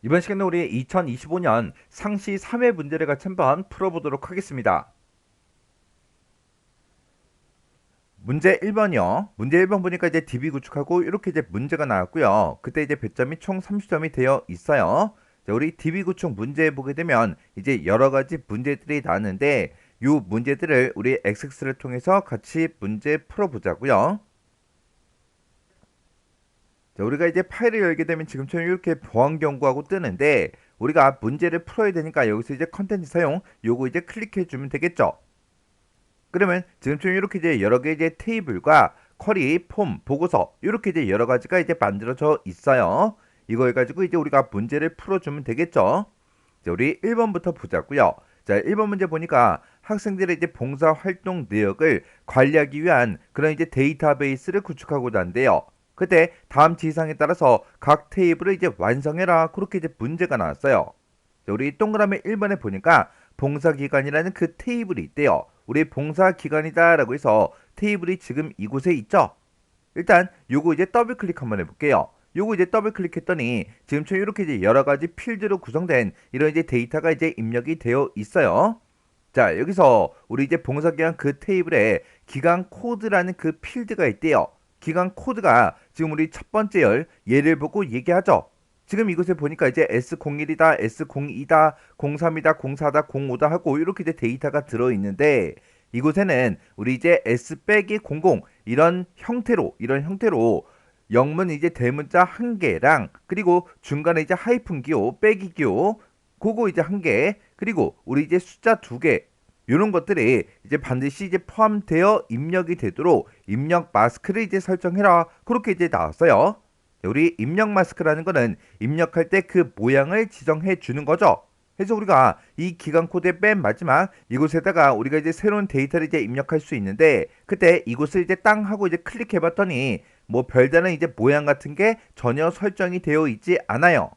이번 시간에 우리 2025년 상시 3회 문제를 같이 한번 풀어보도록 하겠습니다. 문제 1번이요. 문제 1번 보니까 이제 DB 구축하고 이렇게 이제 문제가 나왔고요. 그때 이제 배점이 총 30점이 되어 있어요. 자, 우리 DB 구축 문제 보게 되면 이제 여러 가지 문제들이 나왔는데 이 문제들을 우리 XX를 통해서 같이 문제 풀어보자고요. 자, 우리가 이제 파일을 열게 되면 지금처럼 이렇게 보안 경고하고 뜨는데 우리가 문제를 풀어야 되니까 여기서 이제 컨텐츠 사용 요거 이제 클릭해 주면 되겠죠. 그러면 지금처럼 이렇게 이제 여러 개 이제 테이블과 쿼리, 폼, 보고서 이렇게 이제 여러 가지가 이제 만들어져 있어요. 이거 해가지고 이제 우리가 문제를 풀어주면 되겠죠. 자, 우리 1번부터 보자고요. 자, 1번 문제 보니까 학생들의 이제 봉사 활동 내역을 관리하기 위한 그런 이제 데이터베이스를 구축하고자 한대요. 그때 다음 지시사항에 따라서 각 테이블을 이제 완성해라. 그렇게 이제 문제가 나왔어요. 자, 우리 동그라미 1번에 보니까 봉사기관이라는 그 테이블이 있대요. 우리 봉사기관이다라고 해서 테이블이 지금 이곳에 있죠. 일단 요거 이제 더블 클릭 한번 해볼게요. 요거 이제 더블 클릭했더니 지금처럼 이렇게 이제 여러 가지 필드로 구성된 이런 이제 데이터가 이제 입력이 되어 있어요. 자, 여기서 우리 이제 봉사기관 그 테이블에 기간 코드라는 그 필드가 있대요. 기간 코드가 지금 우리 첫 번째 얘를 보고 얘기하죠. 지금 이곳에 보니까 이제 S01이다, S02다, 03이다, 04다, 05다 하고 이렇게 이제 데이터가 들어있는데 이곳에는 우리 이제 S-00 이런 형태로 영문 이제 대문자 한 개랑 그리고 중간에 이제 하이픈 기호, 빼기 기호, 그거 이제 한 개, 그리고 우리 이제 숫자 두 개, 이런 것들이 이제 반드시 이제 포함되어 입력이 되도록 입력 마스크를 이제 설정해라. 그렇게 이제 나왔어요. 우리 입력 마스크라는 거는 입력할 때 그 모양을 지정해 주는 거죠. 그래서 우리가 이 기간 코드의 맨 마지막 이곳에다가 우리가 이제 새로운 데이터를 이제 입력할 수 있는데 그때 이곳을 이제 땅 하고 이제 클릭해 봤더니 뭐 별다른 이제 모양 같은 게 전혀 설정이 되어 있지 않아요.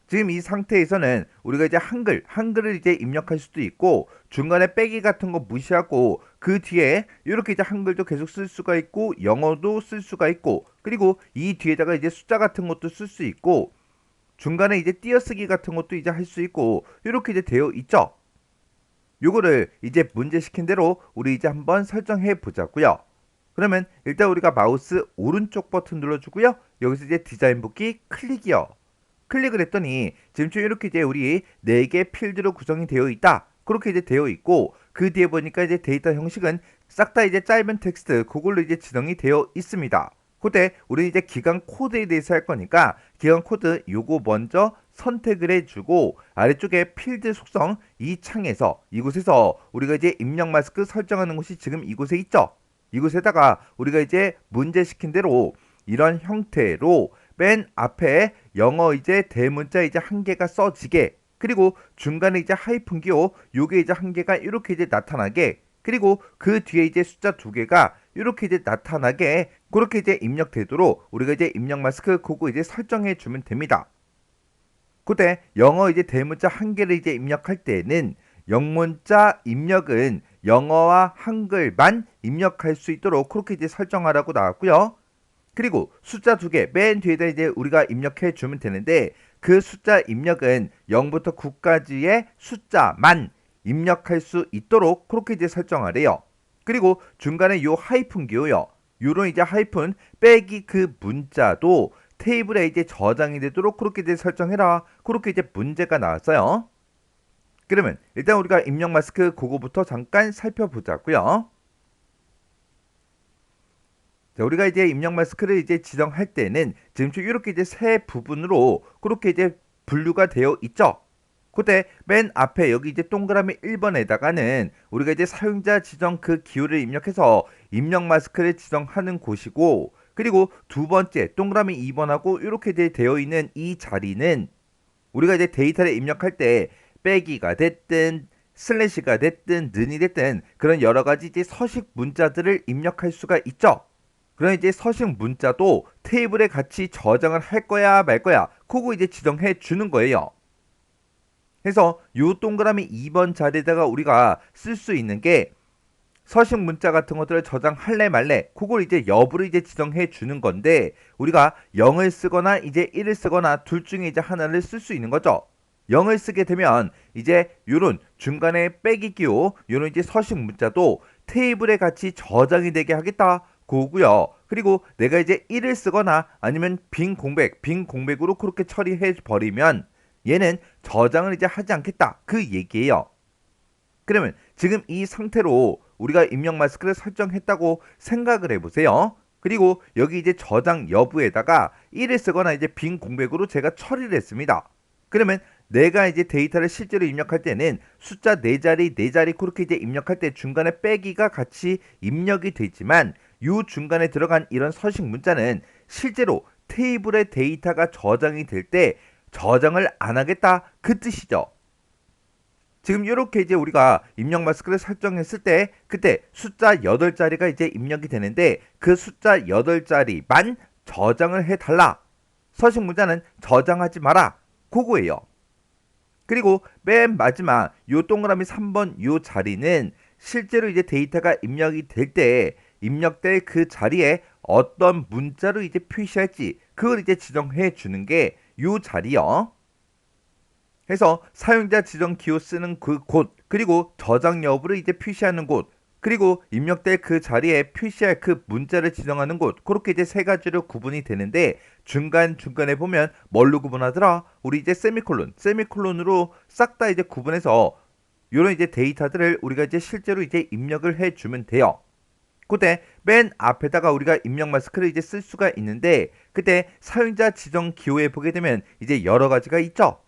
지금 이 상태에서는 우리가 이제 한글을 이제 입력할 수도 있고 중간에 빼기 같은 거 무시하고 그 뒤에 이렇게 이제 한글도 계속 쓸 수가 있고 영어도 쓸 수가 있고 그리고 이 뒤에다가 이제 숫자 같은 것도 쓸 수 있고 중간에 이제 띄어쓰기 같은 것도 이제 할 수 있고 이렇게 이제 되어 있죠. 요거를 이제 문제 시킨 대로 우리 이제 한번 설정해 보자고요. 그러면 일단 우리가 마우스 오른쪽 버튼 눌러주고요. 여기서 이제 디자인 복귀 클릭이요. 클릭을 했더니 지금 이렇게 이제 우리 4개 필드로 구성이 되어 있다. 그렇게 이제 되어 있고 그 뒤에 보니까 이제 데이터 형식은 싹 다 이제 짧은 텍스트 그걸로 이제 지정이 되어 있습니다. 그때 우리 이제 기간 코드에 대해서 할 거니까 기간 코드 요거 먼저 선택을 해주고 아래쪽에 필드 속성 이 창에서 이곳에서 우리가 이제 입력 마스크 설정하는 곳이 지금 이곳에 있죠. 이곳에다가 우리가 이제 문제 시킨 대로 이런 형태로 맨 앞에 영어 이제 대문자 이제 한 개가 써지게 그리고 중간에 이제 하이픈 기호 요게 이제 한 개가 이렇게 이제 나타나게 그리고 그 뒤에 이제 숫자 두 개가 이렇게 이제 나타나게 그렇게 이제 입력되도록 우리가 이제 입력 마스크 그거 이제 설정해 주면 됩니다. 그때 영어 이제 대문자 한 개를 이제 입력할 때는 영문자 입력은 영어와 한글만 입력할 수 있도록 그렇게 이제 설정하라고 나왔고요. 그리고 숫자 두 개 맨 뒤에다 이제 우리가 입력해 주면 되는데 그 숫자 입력은 0부터 9까지의 숫자만 입력할 수 있도록 그렇게 이제 설정하래요. 그리고 중간에 요 하이픈 기호요. 요런 이제 하이픈 빼기 그 문자도 테이블에 이제 저장이 되도록 그렇게 이제 설정해라. 그렇게 이제 문제가 나왔어요. 그러면 일단 우리가 입력 마스크 그거부터 잠깐 살펴보자고요. 자, 우리가 이제 입력 마스크를 이제 지정할 때는 지금 이렇게 이제 세 부분으로 그렇게 이제 분류가 되어 있죠. 그때 맨 앞에 여기 이제 동그라미 1번에다가는 우리가 이제 사용자 지정 그 기호를 입력해서 입력 마스크를 지정하는 곳이고 그리고 두 번째 동그라미 2번하고 이렇게 되어 있는 이 자리는 우리가 이제 데이터를 입력할 때 빼기가 됐든 슬래시가 됐든 는이 됐든 그런 여러 가지 이제 서식 문자들을 입력할 수가 있죠. 그럼 이제 서식 문자도 테이블에 같이 저장을 할 거야 말 거야 그거 이제 지정해 주는 거예요. 그래서 요 동그라미 2번 자리에다가 우리가 쓸 수 있는 게 서식 문자 같은 것들을 저장할래 말래 그걸 이제 여부를 이제 지정해 주는 건데 우리가 0을 쓰거나 이제 1을 쓰거나 둘 중에 이제 하나를 쓸 수 있는 거죠. 0을 쓰게 되면 이제 요런 중간에 빼기 기호 요런 이제 서식 문자도 테이블에 같이 저장이 되게 하겠다 그거고요. 그리고 내가 이제 1을 쓰거나 아니면 빈 공백으로 그렇게 처리해 버리면 얘는 저장을 이제 하지 않겠다 그 얘기예요. 그러면 지금 이 상태로 우리가 입력 마스크를 설정했다고 생각을 해보세요. 그리고 여기 이제 저장 여부에다가 1을 쓰거나 이제 빈 공백으로 제가 처리를 했습니다. 그러면 내가 이제 데이터를 실제로 입력할 때는 숫자 4자리 그렇게 이제 입력할 때 중간에 빼기가 같이 입력이 되지만 요 중간에 들어간 이런 서식 문자는 실제로 테이블에 데이터가 저장이 될 때 저장을 안 하겠다 그 뜻이죠. 지금 이렇게 이제 우리가 입력 마스크를 설정했을 때 그때 숫자 8자리가 이제 입력이 되는데 그 숫자 8자리만 저장을 해달라. 서식 문자는 저장하지 마라. 그거예요. 그리고 맨 마지막 요 동그라미 3번 요 자리는 실제로 이제 데이터가 입력이 될 때 입력될 그 자리에 어떤 문자로 이제 표시할지 그걸 이제 지정해 주는 게 요 자리요. 해서 사용자 지정 기호 쓰는 그 곳 그리고 저장 여부를 이제 표시하는 곳 그리고 입력될 그 자리에 표시할 그 문자를 지정하는 곳 그렇게 이제 세 가지로 구분이 되는데 중간에 보면 뭘로 구분하더라? 우리 이제 세미콜론으로 싹 다 이제 구분해서 요런 이제 데이터들을 우리가 이제 실제로 이제 입력을 해 주면 돼요. 그때 맨 앞에다가 우리가 입력 마스크를 이제 쓸 수가 있는데 그때 사용자 지정 기호에 보게 되면 이제 여러 가지가 있죠.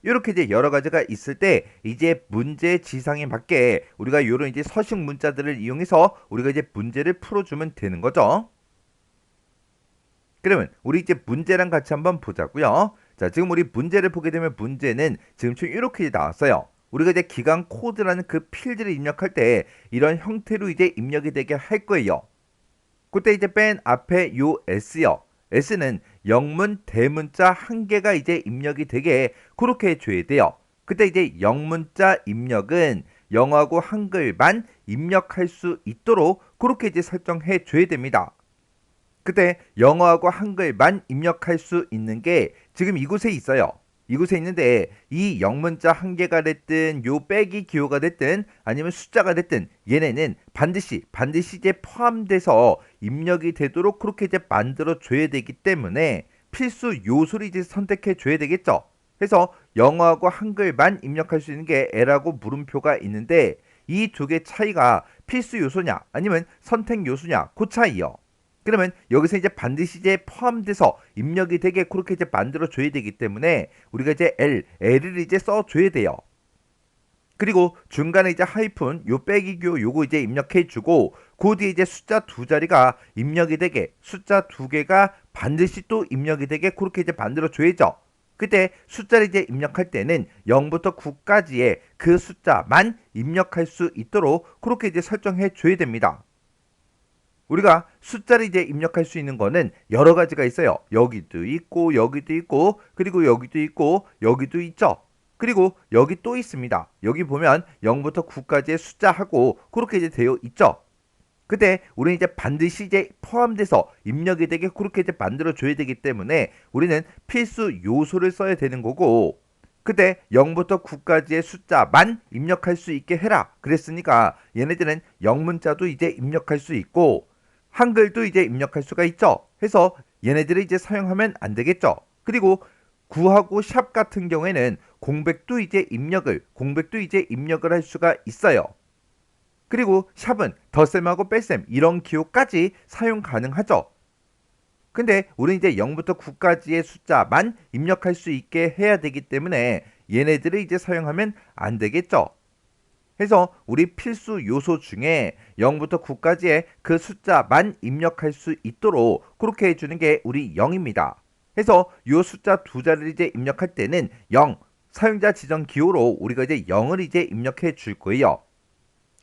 이렇게 이제 여러 가지가 있을 때 이제 문제 지상에 맞게 우리가 요런 이제 서식 문자들을 이용해서 우리가 이제 문제를 풀어주면 되는 거죠. 그러면 우리 이제 문제랑 같이 한번 보자고요. 자, 지금 우리 문제를 보게 되면 문제는 지금처럼 이렇게 나왔어요. 우리가 이제 기간 코드라는 그 필드를 입력할 때 이런 형태로 이제 입력이 되게 할 거예요. 그때 이제 맨 앞에 요 S요. S는 영문 대문자 한 개가 이제 입력이 되게 그렇게 해줘야 돼요. 그때 이제 영문자 입력은 영어하고 한글만 입력할 수 있도록 그렇게 이제 설정해 줘야 됩니다. 그때 영어하고 한글만 입력할 수 있는 게 지금 이곳에 있어요. 이곳에 있는데 이 영문자 한 개가 됐든 요 빼기 기호가 됐든 아니면 숫자가 됐든 얘네는 반드시 이제 포함돼서 입력이 되도록 그렇게 이제 만들어 줘야 되기 때문에 필수 요소를 이제 선택해 줘야 되겠죠. 그래서 영어하고 한글만 입력할 수 있는 게 L하고 물음표가 있는데 이 두 개 차이가 필수 요소냐 아니면 선택 요소냐 그 차이요. 그러면 여기서 이제 반드시 이제 포함돼서 입력이 되게 그렇게 이제 만들어 줘야 되기 때문에 우리가 이제 L을 이제 써 줘야 돼요. 그리고 중간에 이제 하이픈 요 빼기교 요거 이제 입력해 주고 그 뒤에 이제 숫자 2자리가 입력이 되게 숫자 2개가 반드시 또 입력이 되게 그렇게 이제 만들어 줘야죠. 그때 숫자를 이제 입력할 때는 0부터 9까지의 그 숫자만 입력할 수 있도록 그렇게 이제 설정해 줘야 됩니다. 우리가 숫자를 이제 입력할 수 있는 거는 여러 가지가 있어요. 여기도 있고 그리고 여기도 있고 여기도 있죠. 그리고 여기 또 있습니다. 여기 보면 0부터 9까지의 숫자하고 그렇게 이제 되어 있죠. 근데 우리는 이제 반드시 이제 포함돼서 입력이 되게 그렇게 이제 만들어 줘야 되기 때문에 우리는 필수 요소를 써야 되는 거고 그때 0부터 9까지의 숫자만 입력할 수 있게 해라 그랬으니까 얘네들은 영문자도 이제 입력할 수 있고 한글도 이제 입력할 수가 있죠. 해서 얘네들을 이제 사용하면 안 되겠죠. 그리고 구하고 샵 같은 경우에는 공백도 이제 입력을 할 수가 있어요. 그리고 샵은 덧셈하고 뺄셈 이런 기호까지 사용 가능하죠. 근데 우리는 이제 0부터 9까지의 숫자만 입력할 수 있게 해야 되기 때문에 얘네들을 이제 사용하면 안 되겠죠. 해서 우리 필수 요소 중에 0부터 9까지의 그 숫자만 입력할 수 있도록 그렇게 해주는 게 우리 0입니다. 해서 요 숫자 2자리를 이제 입력할 때는 0, 사용자 지정 기호로 우리가 이제 0을 이제 입력해 줄 거예요.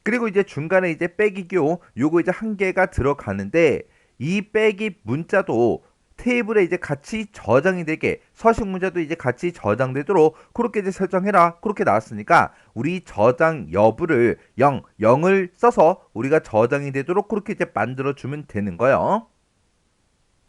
그리고 이제 중간에 이제 빼기 기호 요거 이제 한 개가 들어가는데 이 빼기 문자도 테이블에 이제 같이 저장이 되게 서식 문자도 이제 같이 저장되도록 그렇게 이제 설정해라. 그렇게 나왔으니까 우리 저장 여부를 0을 써서 우리가 저장이 되도록 그렇게 이제 만들어 주면 되는 거예요.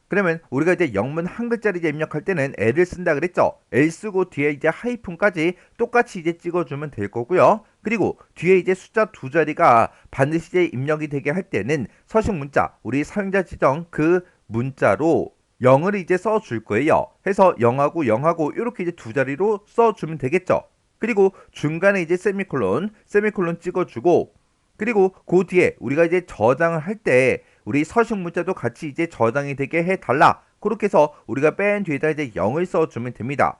그러면 우리가 이제 영문 한 글자를 이제 입력할 때는 L을 쓴다 그랬죠. L 쓰고 뒤에 이제 하이픈까지 똑같이 이제 찍어주면 될 거고요. 그리고 뒤에 이제 숫자 두 자리가 반드시 이제 입력이 되게 할 때는 서식 문자, 우리 사용자 지정 그 문자로 0을 이제 써줄 거예요. 해서 0하고 0하고 이렇게 이제 두 자리로 써주면 되겠죠. 그리고 중간에 이제 세미콜론 찍어주고 그리고 그 뒤에 우리가 이제 저장을 할 때 우리 서식 문자도 같이 이제 저장이 되게 해달라. 그렇게 해서 우리가 맨 뒤에다 이제 0을 써주면 됩니다.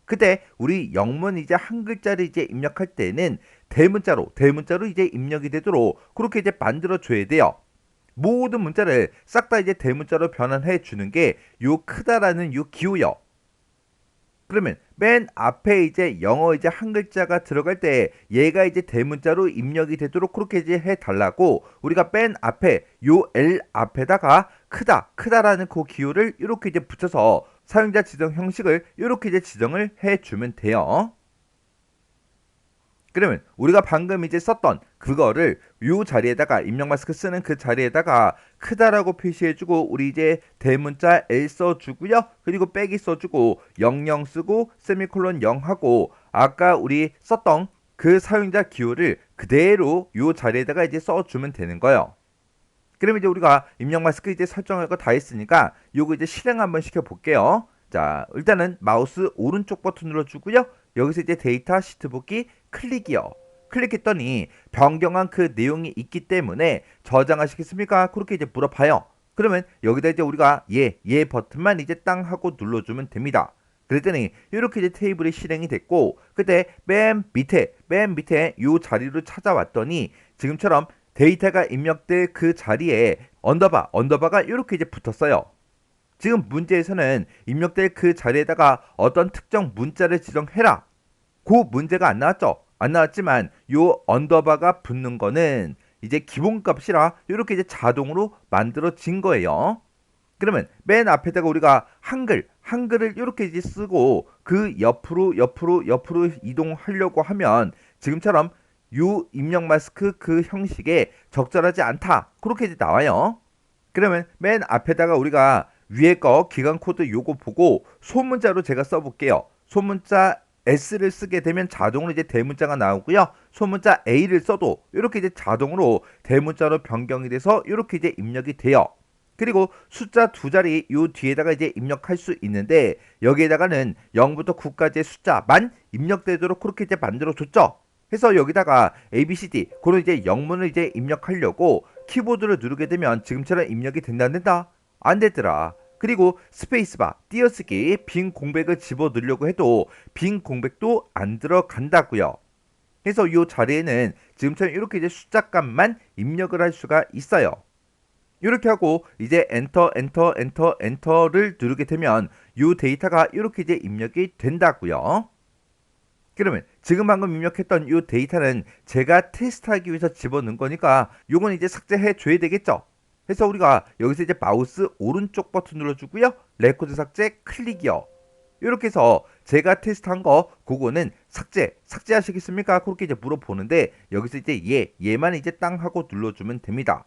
그때 우리 영문 이제 한 글자를 이제 입력할 때는 대문자로 이제 입력이 되도록 그렇게 이제 만들어 줘야 돼요. 모든 문자를 싹 다 이제 대문자로 변환해 주는 게 요 크다라는 요 기호요. 그러면 맨 앞에 이제 영어 이제 한 글자가 들어갈 때 얘가 이제 대문자로 입력이 되도록 그렇게 이제 해달라고 우리가 맨 앞에 요 L 앞에다가 크다라는 그 기호를 이렇게 이제 붙여서 사용자 지정 형식을 이렇게 이제 지정을 해주면 돼요. 그러면 우리가 방금 이제 썼던 그거를 요 자리에다가 입력 마스크 쓰는 그 자리에다가 크다라고 표시해주고 우리 이제 대문자 L 써주고요. 그리고 빼기 써주고 00 쓰고 세미콜론 0 하고 아까 우리 썼던 그 사용자 기호를 그대로 요 자리에다가 이제 써주면 되는 거예요. 그러면 이제 우리가 입력 마스크 이제 설정할 거 다 했으니까 요거 이제 실행 한번 시켜볼게요. 자, 일단은 마우스 오른쪽 버튼 눌러주고요. 여기서 이제 데이터 시트 복귀 클릭이요. 클릭했더니 변경한 그 내용이 있기 때문에 저장하시겠습니까? 그렇게 이제 물어봐요. 그러면 여기다 이제 우리가 얘 버튼만 이제 땅 하고 눌러주면 됩니다. 그랬더니 이렇게 이제 테이블이 실행이 됐고 그때 맨 밑에 요 자리로 찾아왔더니 지금처럼 데이터가 입력될 그 자리에 언더바가 이렇게 이제 붙었어요. 지금 문제에서는 입력될 그 자리에다가 어떤 특정 문자를 지정해라. 그 문제가 안 나왔죠. 안 나왔지만 요 언더바가 붙는 거는 이제 기본값이라 이렇게 이제 자동으로 만들어진 거예요. 그러면 맨 앞에다가 우리가 한글을 이렇게 이제 쓰고 그 옆으로 이동하려고 하면 지금처럼 요 입력 마스크 그 형식에 적절하지 않다. 그렇게 이제 나와요. 그러면 맨 앞에다가 우리가 위에 거 기간 코드 요거 보고 소문자로 제가 써볼게요. 소문자 S를 쓰게 되면 자동으로 이제 대문자가 나오고요. 소문자 A를 써도 이렇게 이제 자동으로 대문자로 변경이 돼서 이렇게 이제 입력이 돼요. 그리고 숫자 두 자리 요 뒤에다가 이제 입력할 수 있는데 여기에다가는 0부터 9까지의 숫자만 입력되도록 그렇게 이제 만들어 줬죠. 해서 여기다가 ABCD 그런 이제 영문을 이제 입력하려고 키보드를 누르게 되면 지금처럼 입력이 된다 안 된다? 안 되더라. 그리고 스페이스바 띄어쓰기 빈 공백을 집어 넣으려고 해도 빈 공백도 안 들어간다고요. 그래서 이 자리에는 지금처럼 이렇게 이제 숫자값만 입력을 할 수가 있어요. 이렇게 하고 이제 엔터를 누르게 되면 이 데이터가 이렇게 이제 입력이 된다고요. 그러면 지금 방금 입력했던 이 데이터는 제가 테스트하기 위해서 집어넣은 거니까 요건 이제 삭제해 줘야 되겠죠. 그래서 우리가 여기서 이제 마우스 오른쪽 버튼 눌러주고요. 레코드 삭제 클릭이요. 이렇게 해서 제가 테스트한 거 그거는 삭제하시겠습니까? 그렇게 이제 물어보는데 여기서 이제 얘만 이제 땅 하고 눌러주면 됩니다.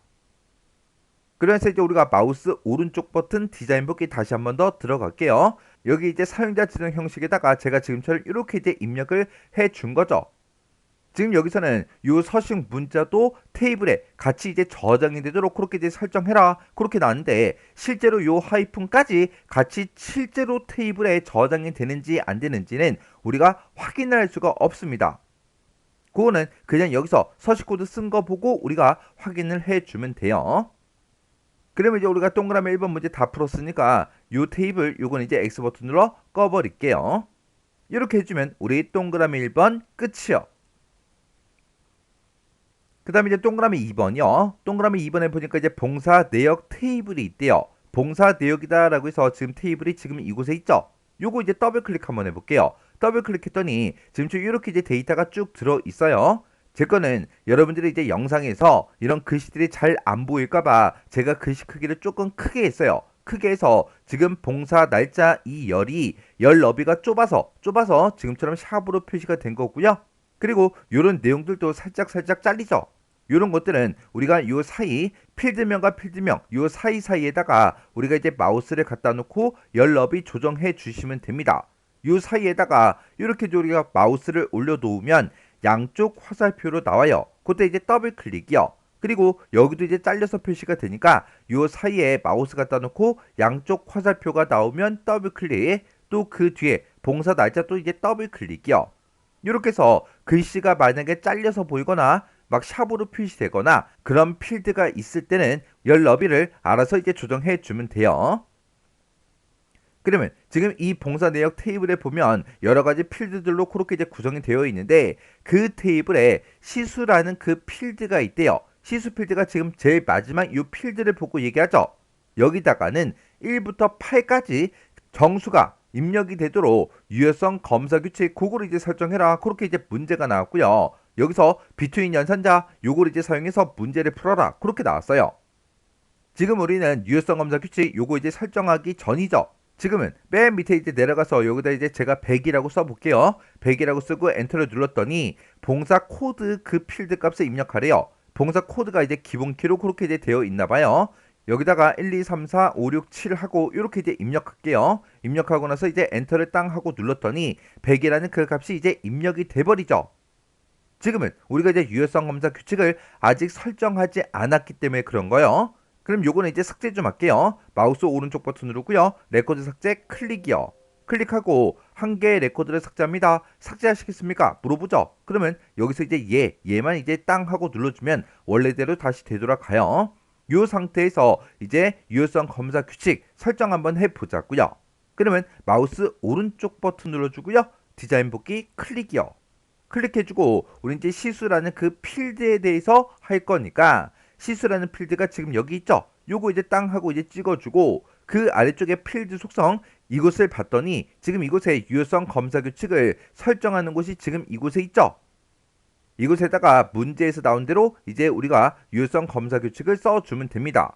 그래서 이제 우리가 마우스 오른쪽 버튼 디자인 복귀 다시 한번 더 들어갈게요. 여기 이제 사용자 지정 형식에다가 제가 지금처럼 이렇게 이제 입력을 해 준 거죠. 지금 여기서는 요 서식 문자도 테이블에 같이 이제 저장이 되도록 그렇게 이제 설정해라. 그렇게 나왔는데 실제로 요 하이픈까지 같이 실제로 테이블에 저장이 되는지 안 되는지는 우리가 확인할 수가 없습니다. 그거는 그냥 여기서 서식 코드 쓴 거 보고 우리가 확인을 해주면 돼요. 그러면 이제 우리가 동그라미 1번 문제 다 풀었으니까 요 테이블 요건 이제 X 버튼 눌러 꺼버릴게요. 이렇게 해주면 우리 동그라미 1번 끝이요. 그 다음에 이제 동그라미 2번이요. 동그라미 2번에 보니까 이제 봉사 내역 테이블이 있대요. 봉사 내역이다 라고 해서 지금 테이블이 지금 이곳에 있죠. 요거 이제 더블 클릭 한번 해볼게요. 더블 클릭했더니 지금 이렇게 이제 데이터가 쭉 들어 있어요. 제 거는 여러분들이 이제 영상에서 이런 글씨들이 잘 안 보일까봐 제가 글씨 크기를 조금 크게 했어요. 크게 해서 지금 봉사 날짜 이 열이 열 너비가 좁아서 지금처럼 샵으로 표시가 된 거고요. 그리고 이런 내용들도 살짝 잘리죠. 이런 것들은 우리가 요 사이 필드명과 필드명 요 사이사이에다가 우리가 이제 마우스를 갖다 놓고 열 너비 조정해 주시면 됩니다. 요 사이에다가 이렇게 우리가 마우스를 올려 놓으면 양쪽 화살표로 나와요. 그때 이제 더블 클릭이요. 그리고 여기도 이제 잘려서 표시가 되니까 요 사이에 마우스 갖다 놓고 양쪽 화살표가 나오면 더블 클릭, 또 그 뒤에 봉사 날짜 또 이제 더블 클릭이요. 이렇게 해서 글씨가 만약에 잘려서 보이거나 막 샵으로 표시되거나 그런 필드가 있을 때는 열 너비를 알아서 이제 조정해 주면 돼요. 그러면 지금 이 봉사 내역 테이블에 보면 여러 가지 필드들로 그렇게 이제 구성이 되어 있는데 그 테이블에 시수라는 그 필드가 있대요. 시수 필드가 지금 제일 마지막 이 필드를 보고 얘기하죠. 여기다가는 1부터 8까지 정수가 입력이 되도록 유효성 검사 규칙 그거를 이제 설정해라. 그렇게 이제 문제가 나왔고요. 여기서 비트윈 연산자 요걸 이제 사용해서 문제를 풀어라. 그렇게 나왔어요. 지금 우리는 유효성 검사 규칙 요거 이제 설정하기 전이죠. 지금은 맨 밑에 이제 내려가서 여기다 이제 제가 100이라고 써볼게요. 100이라고 쓰고 엔터를 눌렀더니 봉사 코드 그 필드 값을 입력하래요. 봉사 코드가 이제 기본 키로 그렇게 이제 되어 있나 봐요. 여기다가 1, 2, 3, 4, 5, 6, 7 하고 이렇게 이제 입력할게요. 입력하고 나서 이제 엔터를 땅 하고 눌렀더니 100이라는 그 값이 이제 입력이 돼버리죠. 지금은 우리가 이제 유효성 검사 규칙을 아직 설정하지 않았기 때문에 그런 거예요. 그럼 요거는 이제 삭제 좀 할게요. 마우스 오른쪽 버튼 누르고요. 레코드 삭제 클릭이요. 클릭하고 한 개의 레코드를 삭제합니다. 삭제하시겠습니까? 물어보죠. 그러면 여기서 이제 얘만 이제 땅 하고 눌러주면 원래대로 다시 되돌아가요. 요 상태에서 이제 유효성 검사 규칙 설정 한번 해보자고요. 그러면 마우스 오른쪽 버튼 눌러주고요. 디자인 복귀 클릭이요. 클릭해주고 우리 이제 시수라는 그 필드에 대해서 할 거니까 시수라는 필드가 지금 여기 있죠. 요거 이제 땅 하고 이제 찍어주고 그 아래쪽에 필드 속성 이곳을 봤더니 지금 이곳에 유효성 검사 규칙을 설정하는 곳이 지금 이곳에 있죠. 이곳에다가 문제에서 나온 대로 이제 우리가 유효성 검사 규칙을 써주면 됩니다.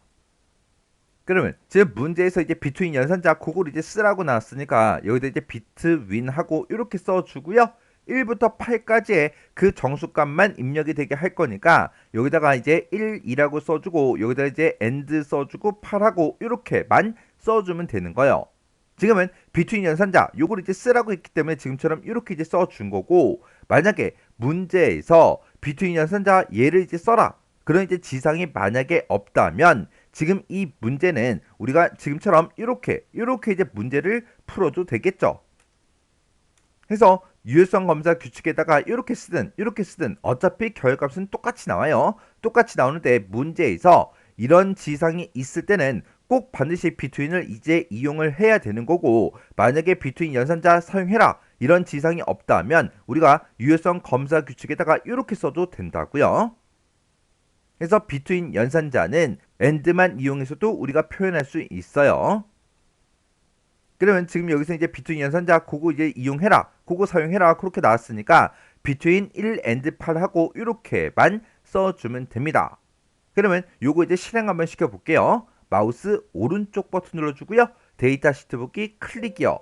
그러면 지금 문제에서 이제 비트윈 연산자 그걸 이제 쓰라고 나왔으니까 여기다 이제 비트윈 하고 이렇게 써주고요. 1부터 8까지의 그 정수값만 입력이 되게 할 거니까 여기다가 이제 1, 2라고 써주고 여기다 이제 end 써주고 8하고 이렇게만 써주면 되는 거예요. 지금은 비트윈 연산자 요걸 이제 쓰라고 했기 때문에 지금처럼 이렇게 이제 써준 거고 만약에 문제에서 비트윈 연산자 얘를 이제 써라. 그런 이제 지상이 만약에 없다면 지금 이 문제는 우리가 지금처럼 이렇게 이제 문제를 풀어도 되겠죠. 해서 유효성 검사 규칙에다가 이렇게 쓰든 어차피 결과값은 똑같이 나와요. 똑같이 나오는데 문제에서 이런 지상이 있을 때는 꼭 반드시 비트윈을 이제 이용을 해야 되는 거고 만약에 비트윈 연산자 사용해라 이런 지상이 없다면 우리가 유효성 검사 규칙에다가 이렇게 써도 된다고요. 그래서 비트윈 연산자는 AND만 이용해서도 우리가 표현할 수 있어요. 그러면 지금 여기서 이제 비트윈 연산자 그거 이제 이용해라 그거 사용해라 그렇게 나왔으니까 비트윈 1 and 8하고 이렇게만 써주면 됩니다. 그러면 요거 이제 실행 한번 시켜볼게요. 마우스 오른쪽 버튼 눌러주고요. 데이터 시트 보기 클릭이요.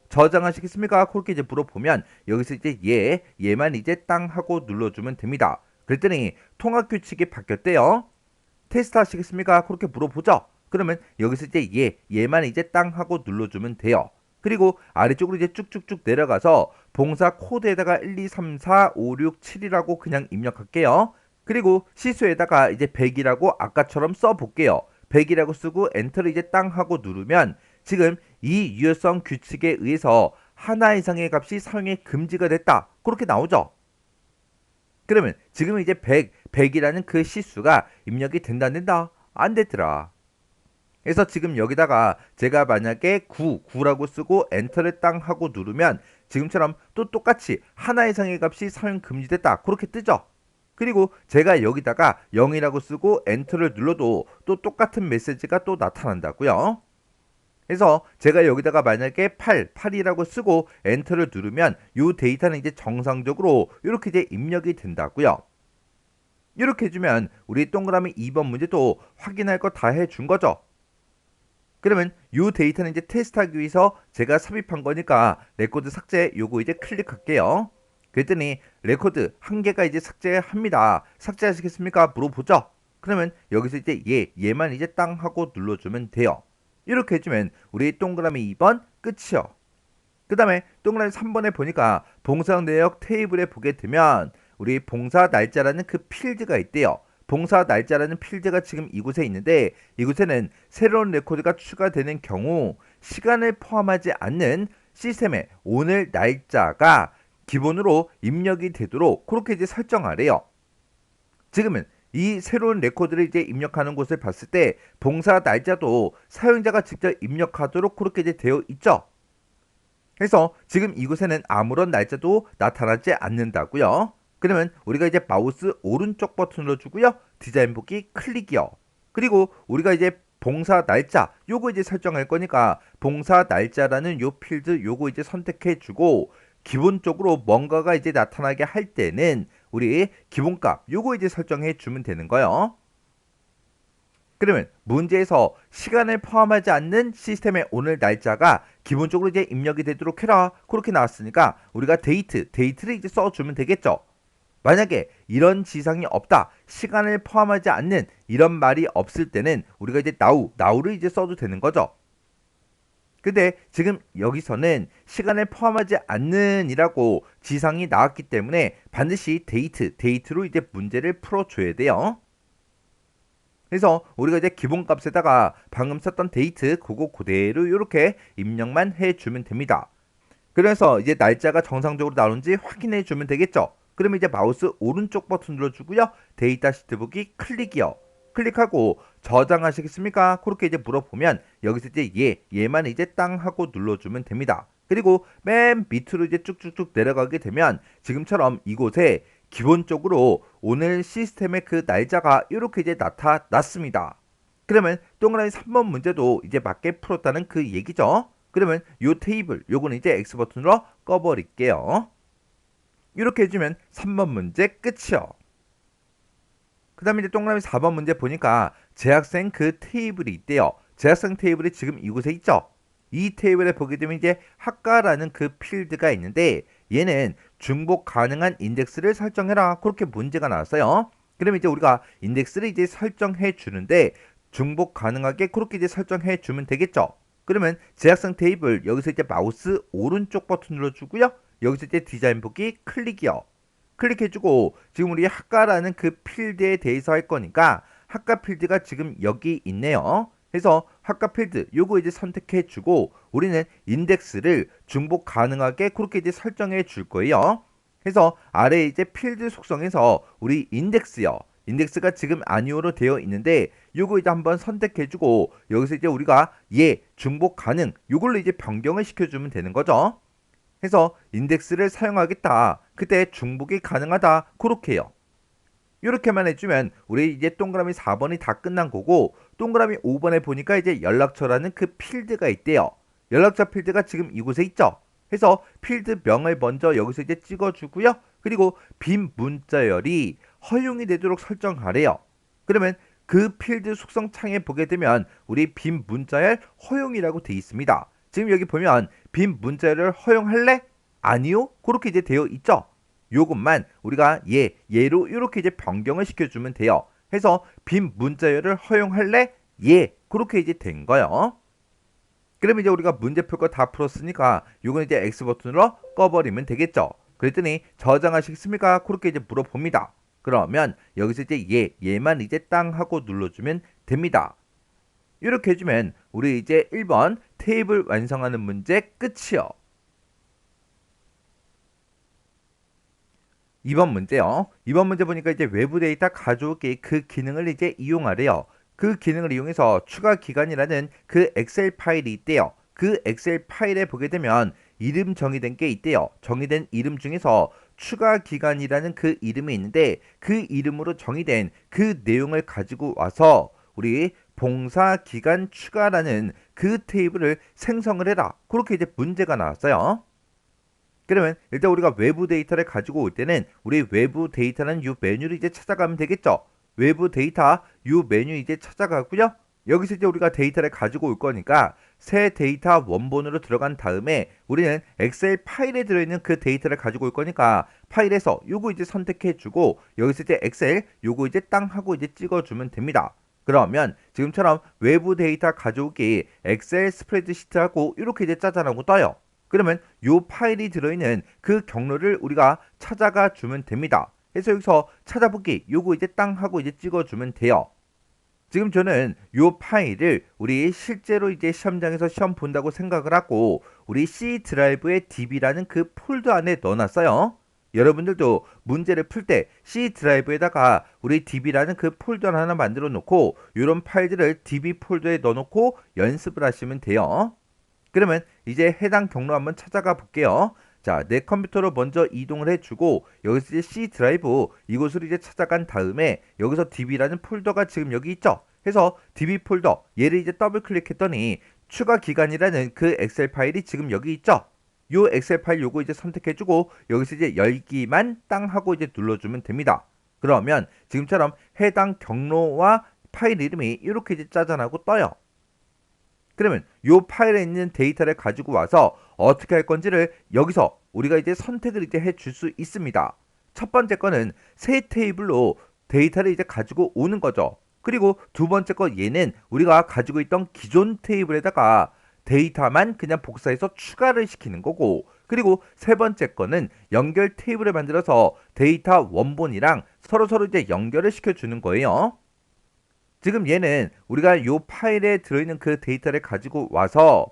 저장하시겠습니까? 그렇게 이제 물어보면 여기서 이제 얘만 이제 땅 하고 눌러주면 됩니다. 그랬더니 통합 규칙이 바뀌었대요. 테스트 하시겠습니까? 그렇게 물어보죠. 그러면 여기서 이제 얘만 이제 땅 하고 눌러주면 돼요. 그리고 아래쪽으로 이제 쭉쭉쭉 내려가서 봉사 코드에다가 1, 2, 3, 4, 5, 6, 7이라고 그냥 입력할게요. 그리고 시수에다가 이제 100이라고 아까처럼 써볼게요. 100이라고 쓰고 엔터를 이제 땅 하고 누르면 지금 이 유효성 규칙에 의해서 하나 이상의 값이 사용이 금지가 됐다. 그렇게 나오죠. 그러면 지금 이제 100이라는 그 시수가 입력이 된다 안 된다? 안 되더라. 그래서 지금 여기다가 제가 만약에 9라고 쓰고 엔터를 땅 하고 누르면 지금처럼 또 똑같이 하나 이상의 값이 사용 금지됐다. 그렇게 뜨죠. 그리고 제가 여기다가 0이라고 쓰고 엔터를 눌러도 또 똑같은 메시지가 또 나타난다고요. 그래서 제가 여기다가 만약에 8이라고 쓰고 엔터를 누르면 이 데이터는 이제 정상적으로 이렇게 이제 입력이 된다고요. 이렇게 해주면 우리 동그라미 2번 문제도 확인할 거 다 해준 거죠. 그러면 요 데이터는 이제 테스트하기 위해서 제가 삽입한 거니까 레코드 삭제 요거 이제 클릭할게요. 그랬더니 레코드 한 개가 이제 삭제합니다. 삭제하시겠습니까? 물어보죠. 그러면 여기서 이제 얘만 이제 땅 하고 눌러주면 돼요. 이렇게 해주면 우리 동그라미 2번 끝이요. 그 다음에 동그라미 3번에 보니까 봉사 내역 테이블에 보게 되면 우리 봉사 날짜라는 그 필드가 있대요. 봉사 날짜라는 필드가 지금 이곳에 있는데 이곳에는 새로운 레코드가 추가되는 경우 시간을 포함하지 않는 시스템의 오늘 날짜가 기본으로 입력이 되도록 그렇게 이제 설정하래요. 지금은 이 새로운 레코드를 이제 입력하는 곳을 봤을 때 봉사 날짜도 사용자가 직접 입력하도록 그렇게 이제 되어 있죠. 그래서 지금 이곳에는 아무런 날짜도 나타나지 않는다고요. 그러면 우리가 이제 마우스 오른쪽 버튼을 주고요. 디자인 보기 클릭이요. 그리고 우리가 이제 봉사 날짜 요거 이제 설정할 거니까 봉사 날짜라는 요 필드 요거 이제 선택해 주고 기본적으로 뭔가가 이제 나타나게 할 때는 우리 기본값 요거 이제 설정해 주면 되는 거예요. 그러면 문제에서 시간을 포함하지 않는 시스템의 오늘 날짜가 기본적으로 이제 입력이 되도록 해라 그렇게 나왔으니까 우리가 데이트를 이제 써주면 되겠죠. 만약에 이런 지상이 없다, 시간을 포함하지 않는 이런 말이 없을 때는 우리가 이제 now를 이제 써도 되는 거죠. 근데 지금 여기서는 시간을 포함하지 않는 이라고 지상이 나왔기 때문에 반드시 데이트로 이제 문제를 풀어줘야 돼요. 그래서 우리가 이제 기본값에다가 방금 썼던 데이트 그거 그대로 이렇게 입력만 해주면 됩니다. 그래서 이제 날짜가 정상적으로 나오는지 확인해 주면 되겠죠. 그러면 이제 마우스 오른쪽 버튼 눌러주고요. 데이터 시트 보기 클릭이요. 클릭하고 저장하시겠습니까? 그렇게 이제 물어보면 여기서 이제 얘만 이제 땅 하고 눌러주면 됩니다. 그리고 맨 밑으로 이제 쭉쭉쭉 내려가게 되면 지금처럼 이곳에 기본적으로 오늘 시스템의 그 날짜가 이렇게 이제 나타났습니다. 그러면 동그라미 3번 문제도 이제 맞게 풀었다는 그 얘기죠. 그러면 요 테이블 요거는 이제 X 버튼으로 꺼버릴게요. 이렇게 해주면 3번 문제 끝이요. 그 다음에 이제 동그라미 4번 문제 보니까 재학생 그 테이블이 있대요. 재학생 테이블이 지금 이곳에 있죠. 이 테이블에 보게 되면 이제 학과라는 그 필드가 있는데 얘는 중복 가능한 인덱스를 설정해라 그렇게 문제가 나왔어요. 그러면 이제 우리가 인덱스를 이제 설정해 주는데 중복 가능하게 그렇게 이제 설정해 주면 되겠죠. 그러면 재학생 테이블 여기서 이제 마우스 오른쪽 버튼 눌러주고요. 여기서 이제 디자인 보기 클릭이요. 클릭해주고 지금 우리 학과라는 그 필드에 대해서 할 거니까 학과 필드가 지금 여기 있네요. 그래서 학과 필드 요거 이제 선택해주고 우리는 인덱스를 중복 가능하게 그렇게 이제 설정해 줄 거예요. 그래서 아래 이제 필드 속성에서 우리 인덱스요. 인덱스가 지금 아니오로 되어 있는데 요거 이제 한번 선택해주고 여기서 이제 우리가 중복 가능 요걸로 이제 변경을 시켜주면 되는 거죠. 해서 인덱스를 사용하겠다. 그때 중복이 가능하다. 그렇게요. 이렇게만 해주면 우리 이제 동그라미 4번이 다 끝난 거고 동그라미 5번에 보니까 이제 연락처라는 그 필드가 있대요. 연락처 필드가 지금 이곳에 있죠. 해서 필드 명을 먼저 여기서 이제 찍어주고요. 그리고 빈 문자열이 허용이 되도록 설정하래요. 그러면 그 필드 속성 창에 보게 되면 우리 빈 문자열 허용이라고 되어 있습니다. 지금 여기 보면 빈 문자열을 허용할래? 아니요. 그렇게 이제 되어 있죠. 요것만 우리가 얘로 이렇게 이제 변경을 시켜주면 돼요. 해서 빈 문자열을 허용할래? 그렇게 이제 된 거예요. 그러면 이제 우리가 문제 풀 거 다 풀었으니까 요건 이제 X 버튼으로 꺼버리면 되겠죠. 그랬더니 저장하시겠습니까? 그렇게 이제 물어봅니다. 그러면 여기서 이제 얘만 이제 땅 하고 눌러주면 됩니다. 이렇게 해주면 우리 이제 1번 테이블 완성하는 문제 끝이요. 2번 문제요. 2번 문제 보니까 이제 외부 데이터 가져오기 그 기능을 이제 이용하래요. 그 기능을 이용해서 추가 기간이라는 그 엑셀 파일이 있대요. 그 엑셀 파일에 보게 되면 이름 정의된 게 있대요. 정의된 이름 중에서 추가 기간이라는 그 이름이 있는데 그 이름으로 정의된 그 내용을 가지고 와서 우리 봉사 기간 추가라는 그 테이블을 생성을 해라. 그렇게 이제 문제가 나왔어요. 그러면 일단 우리가 외부 데이터를 가지고 올 때는 우리 외부 데이터는 이 메뉴를 이제 찾아가면 되겠죠. 외부 데이터 이 메뉴 이제 찾아가고요. 여기서 이제 우리가 데이터를 가지고 올 거니까 새 데이터 원본으로 들어간 다음에 우리는 엑셀 파일에 들어있는 그 데이터를 가지고 올 거니까 파일에서 요거 이제 선택해 주고 여기서 이제 엑셀 요거 이제 땅 하고 이제 찍어주면 됩니다. 그러면 지금처럼 외부 데이터 가져오기 엑셀 스프레드시트하고 이렇게 이제 짜잔하고 떠요. 그러면 요 파일이 들어있는 그 경로를 우리가 찾아가 주면 됩니다. 그래서 여기서 찾아보기 요거 이제 땅 하고 이제 찍어주면 돼요. 지금 저는 요 파일을 우리 실제로 이제 시험장에서 시험 본다고 생각을 하고 우리 C 드라이브의 DB라는 그 폴더 안에 넣어놨어요. 여러분들도 문제를 풀 때 C 드라이브에다가 우리 DB라는 그 폴더 하나 만들어 놓고 이런 파일들을 DB 폴더에 넣어놓고 연습을 하시면 돼요. 그러면 이제 해당 경로 한번 찾아가 볼게요. 자, 내 컴퓨터로 먼저 이동을 해주고 여기서 이제 C 드라이브 이곳으로 이제 찾아간 다음에 여기서 DB라는 폴더가 지금 여기 있죠. 해서 DB 폴더 얘를 이제 더블 클릭했더니 추가 기간이라는 그 엑셀 파일이 지금 여기 있죠. 요 엑셀 파일 요거 이제 선택해주고 여기서 이제 열기만 땅 하고 이제 눌러주면 됩니다. 그러면 지금처럼 해당 경로와 파일 이름이 이렇게 이제 짜잔하고 떠요. 그러면 요 파일에 있는 데이터를 가지고 와서 어떻게 할 건지를 여기서 우리가 이제 선택을 이제 해줄 수 있습니다. 첫 번째 거는 새 테이블로 데이터를 이제 가지고 오는 거죠. 그리고 두 번째 거 얘는 우리가 가지고 있던 기존 테이블에다가 데이터만 그냥 복사해서 추가를 시키는 거고, 그리고 세 번째 거는 연결 테이블을 만들어서 데이터 원본이랑 서로 이제 연결을 시켜주는 거예요. 지금 얘는 우리가 요 파일에 들어있는 그 데이터를 가지고 와서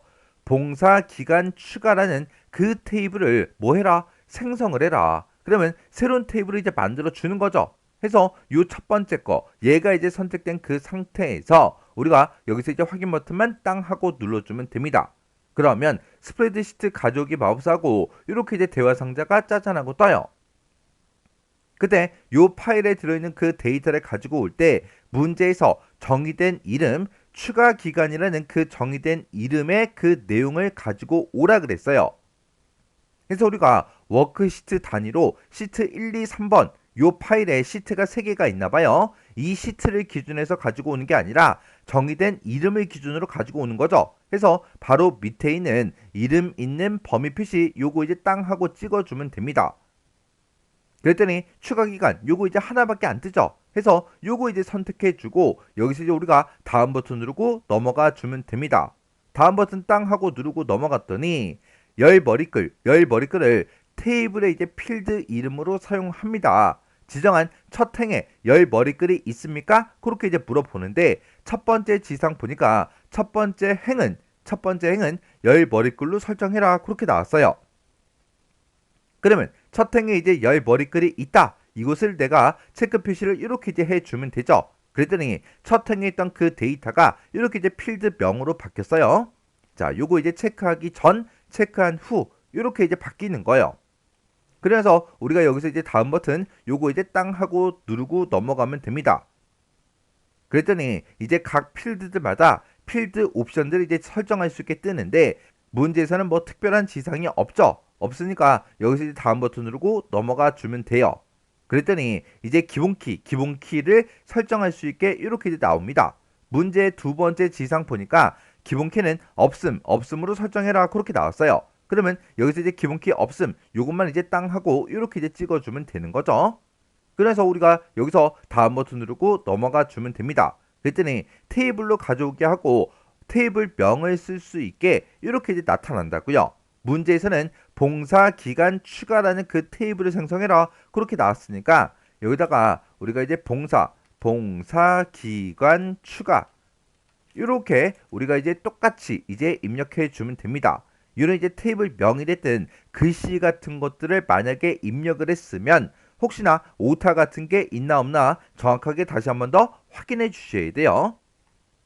봉사 기간 추가라는 그 테이블을 뭐 해라? 생성을 해라. 그러면 새로운 테이블을 이제 만들어 주는 거죠. 해서 요 첫 번째 거 얘가 이제 선택된 그 상태에서 우리가 여기서 이제 확인 버튼만 땅 하고 눌러주면 됩니다. 그러면 스프레드시트 가져오기 마법사하고 이렇게 이제 대화 상자가 짜잔하고 떠요. 그때 요 파일에 들어있는 그 데이터를 가지고 올 때 문제에서 정의된 이름, 추가 기간이라는 그 정의된 이름의 그 내용을 가지고 오라 그랬어요. 그래서 우리가 워크시트 단위로 시트 1, 2, 3번 요 파일에 시트가 3개가 있나 봐요. 이 시트를 기준해서 가지고 오는 게 아니라 정의된 이름을 기준으로 가지고 오는 거죠. 그래서 바로 밑에 있는 이름 있는 범위 표시 요거 이제 땅 하고 찍어주면 됩니다. 그랬더니 추가 기간 요거 이제 하나밖에 안 뜨죠. 해서 요거 이제 선택해 주고 여기서 이제 우리가 다음 버튼 누르고 넘어가 주면 됩니다. 다음 버튼 땅 하고 누르고 넘어갔더니 열 머리글을 테이블에 이제 필드 이름으로 사용합니다. 지정한 첫 행에 열 머리글이 있습니까? 그렇게 이제 물어보는데 첫 번째 지상 보니까 첫 번째 행은 열 머리글로 설정해라 그렇게 나왔어요. 그러면 첫 행에 이제 열 머리글이 있다. 이곳을 내가 체크 표시를 이렇게 이제 해주면 되죠. 그랬더니 첫 행에 있던 그 데이터가 이렇게 이제 필드명으로 바뀌었어요. 자, 요거 이제 체크하기 전, 체크한 후 이렇게 이제 바뀌는 거예요. 그래서 우리가 여기서 이제 다음 버튼 요거 이제 땅 하고 누르고 넘어가면 됩니다. 그랬더니 이제 각 필드들마다 필드 옵션들을 이제 설정할 수 있게 뜨는데 문제에서는 뭐 특별한 지상이 없죠. 없으니까 여기서 이제 다음 버튼 누르고 넘어가 주면 돼요. 그랬더니 이제 기본키를 설정할 수 있게 이렇게 이제 나옵니다. 문제 두 번째 지상 보니까 기본키는 없음으로 설정해라 그렇게 나왔어요. 그러면 여기서 이제 기본키 없음 요것만 이제 땅 하고 이렇게 이제 찍어주면 되는 거죠. 그래서 우리가 여기서 다음 버튼 누르고 넘어가 주면 됩니다. 그랬더니 테이블로 가져오게 하고 테이블명을 쓸 수 있게 이렇게 이제 나타난다고요. 문제에서는 봉사 기간 추가라는 그 테이블을 생성해라 그렇게 나왔으니까 여기다가 우리가 이제 봉사 기간 추가 이렇게 우리가 이제 똑같이 이제 입력해 주면 됩니다. 이런 이제 테이블 명이 됐든 글씨 같은 것들을 만약에 입력을 했으면 혹시나 오타 같은 게 있나 없나 정확하게 다시 한 번 더 확인해 주셔야 돼요.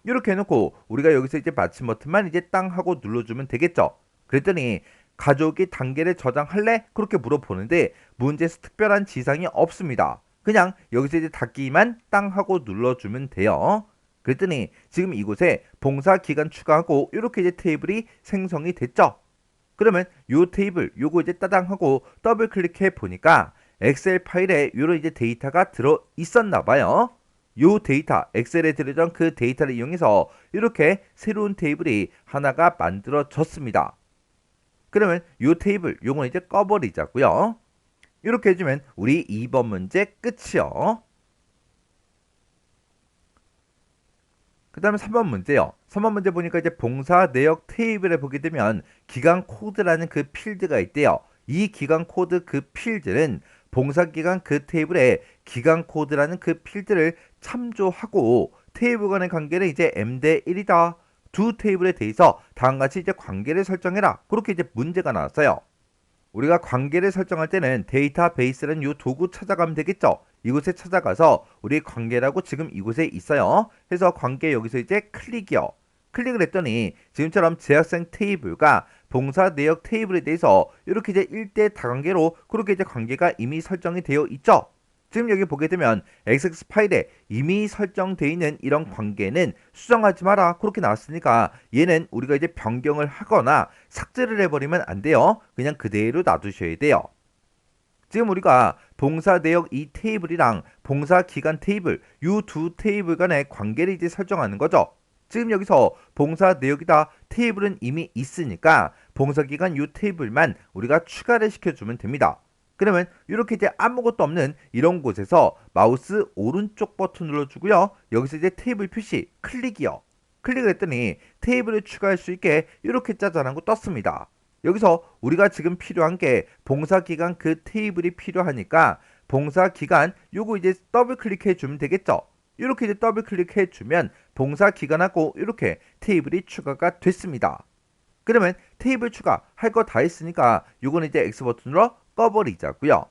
이렇게 해놓고 우리가 여기서 이제 마침 버튼만 이제 땅 하고 눌러주면 되겠죠. 그랬더니 가져오기 단계를 저장할래? 그렇게 물어보는데 문제에서 특별한 지상이 없습니다. 그냥 여기서 이제 닫기만 땅 하고 눌러주면 돼요. 그랬더니 지금 이곳에 봉사 기간 추가하고 이렇게 이제 테이블이 생성이 됐죠. 그러면 요 테이블 요거 이제 따당 하고 더블 클릭해 보니까 엑셀 파일에 이런 이제 데이터가 들어 있었나 봐요. 요 데이터, 엑셀에 들어있던 그 데이터를 이용해서 이렇게 새로운 테이블이 하나가 만들어졌습니다. 그러면 요 테이블, 요건 이제 꺼버리자고요. 이렇게 해주면 우리 2번 문제 끝이요. 그 다음에 3번 문제요. 3번 문제 보니까 이제 봉사 내역 테이블에 보게 되면 기간 코드라는 그 필드가 있대요. 이 기간 코드 그 필드는 봉사 기간 그 테이블에 기간 코드라는 그 필드를 참조하고 테이블 간의 관계는 이제 m 대 1이다. 두 테이블에 대해서 다음과 같이 이제 관계를 설정해라. 그렇게 이제 문제가 나왔어요. 우리가 관계를 설정할 때는 데이터베이스라는 이 도구 찾아가면 되겠죠. 이곳에 찾아가서 우리 관계라고 지금 이곳에 있어요. 해서 관계 여기서 이제 클릭이요. 클릭을 했더니 지금처럼 재학생 테이블과 봉사 내역 테이블에 대해서 이렇게 이제 1대 다관계로 그렇게 이제 관계가 이미 설정이 되어 있죠. 지금 여기 보게 되면 XX 파일에 이미 설정되어 있는 이런 관계는 수정하지 마라 그렇게 나왔으니까 얘는 우리가 이제 변경을 하거나 삭제를 해버리면 안 돼요. 그냥 그대로 놔두셔야 돼요. 지금 우리가 봉사 내역 이 테이블이랑 봉사 기간 테이블 이 두 테이블 간의 관계를 이제 설정하는 거죠. 지금 여기서 봉사 내역이다 테이블은 이미 있으니까 봉사 기간 이 테이블만 우리가 추가를 시켜주면 됩니다. 그러면 이렇게 이제 아무것도 없는 이런 곳에서 마우스 오른쪽 버튼 눌러주고요. 여기서 이제 테이블 표시 클릭이요. 클릭을 했더니 테이블을 추가할 수 있게 이렇게 짜잔한 거 떴습니다. 여기서 우리가 지금 필요한 게 봉사기간 그 테이블이 필요하니까 봉사기간 요거 이제 더블 클릭해 주면 되겠죠. 이렇게 이제 더블 클릭해 주면 봉사기간하고 이렇게 테이블이 추가가 됐습니다. 그러면 테이블 추가 할 거 다 했으니까 요거는 이제 X 버튼으로 꺼버리자고요.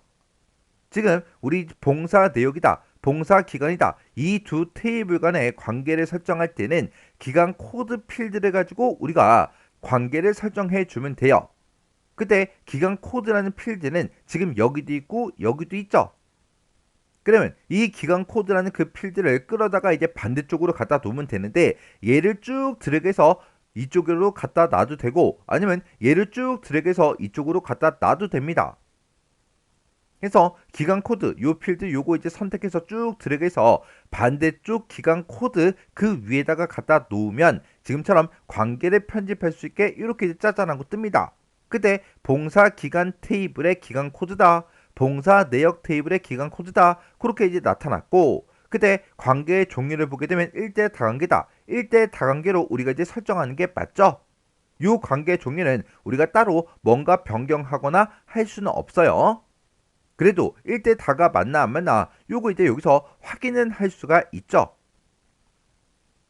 지금 우리 봉사 내역이다. 봉사 기간이다. 이 두 테이블 간의 관계를 설정할 때는 기간 코드 필드를 가지고 우리가 관계를 설정해 주면 돼요. 그때 기간 코드라는 필드는 지금 여기도 있고 여기도 있죠. 그러면 이 기간 코드라는 그 필드를 끌어다가 이제 반대쪽으로 갖다 놓으면 되는데 얘를 쭉 드래그해서 이쪽으로 갖다 놔도 되고 아니면 얘를 쭉 드래그해서 이쪽으로 갖다 놔도 됩니다. 해서 기간 코드 요 필드 요거 이제 선택해서 쭉 드래그해서 반대쪽 기간 코드 그 위에다가 갖다 놓으면 지금처럼 관계를 편집할 수 있게 이렇게 이제 짜잔하고 뜹니다. 그때 봉사 기간 테이블의 기간 코드다. 봉사 내역 테이블의 기간 코드다. 그렇게 이제 나타났고 그때 관계의 종류를 보게 되면 1대 다관계다. 1대 다관계로 우리가 이제 설정하는 게 맞죠? 요 관계 종류는 우리가 따로 뭔가 변경하거나 할 수는 없어요. 그래도 1대 다가 맞나 안 맞나 요거 이제 여기서 확인은 할 수가 있죠.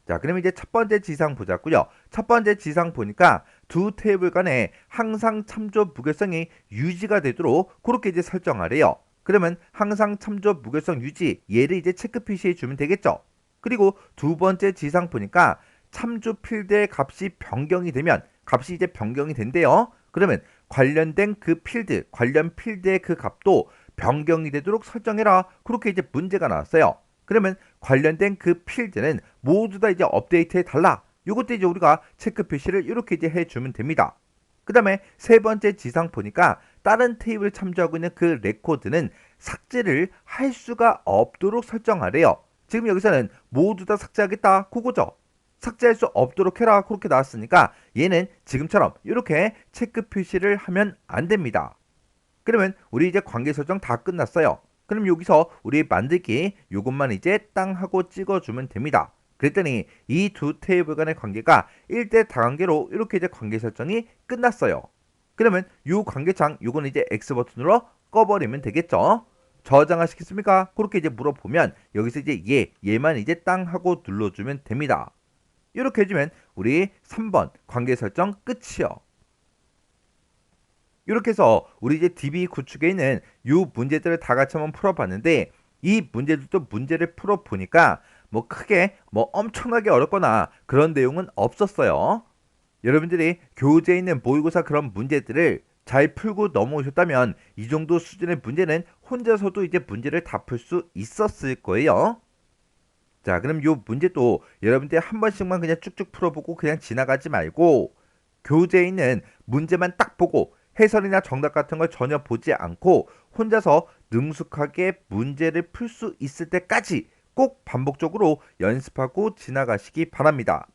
자, 그럼 이제 첫 번째 지상 보자고요. 첫 번째 지상 보니까 두 테이블 간에 항상 참조 무결성이 유지가 되도록 그렇게 이제 설정하래요. 그러면 항상 참조 무결성 유지 얘를 이제 체크 표시해 주면 되겠죠. 그리고 두 번째 지상 보니까 참조 필드의 값이 변경이 되면 값이 이제 변경이 된대요. 그러면 관련된 그 필드, 관련 필드의 그 값도 변경이 되도록 설정해라. 그렇게 이제 문제가 나왔어요. 그러면 관련된 그 필드는 모두 다 이제 업데이트해 달라. 이것도 이제 우리가 체크 표시를 이렇게 이제 해주면 됩니다. 그 다음에 세 번째 지상 보니까 다른 테이블을 참조하고 있는 그 레코드는 삭제를 할 수가 없도록 설정하래요. 지금 여기서는 모두 다 삭제하겠다. 그거죠. 삭제할 수 없도록 해라. 그렇게 나왔으니까 얘는 지금처럼 이렇게 체크 표시를 하면 안 됩니다. 그러면 우리 이제 관계 설정 다 끝났어요. 그럼 여기서 우리 만들기 요것만 이제 땅 하고 찍어주면 됩니다. 그랬더니 이 두 테이블 간의 관계가 1대 다관계로 이렇게 이제 관계 설정이 끝났어요. 그러면 요 관계창 요거는 이제 X 버튼으로 꺼버리면 되겠죠. 저장하시겠습니까? 그렇게 이제 물어보면 여기서 이제 얘만 이제 땅 하고 눌러주면 됩니다. 이렇게 해주면 우리 3번 관계 설정 끝이요. 이렇게 해서 우리 이제 DB 구축에 있는 이 문제들을 다 같이 한번 풀어봤는데 이 문제들도 문제를 풀어보니까 뭐 크게 뭐 엄청나게 어렵거나 그런 내용은 없었어요. 여러분들이 교재에 있는 모의고사 그런 문제들을 잘 풀고 넘어오셨다면 이 정도 수준의 문제는 혼자서도 이제 문제를 다 풀 수 있었을 거예요. 자, 그럼 이 문제도 여러분들 한 번씩만 그냥 쭉쭉 풀어보고 그냥 지나가지 말고 교재에 있는 문제만 딱 보고 해설이나 정답 같은 걸 전혀 보지 않고 혼자서 능숙하게 문제를 풀 수 있을 때까지 꼭 반복적으로 연습하고 지나가시기 바랍니다.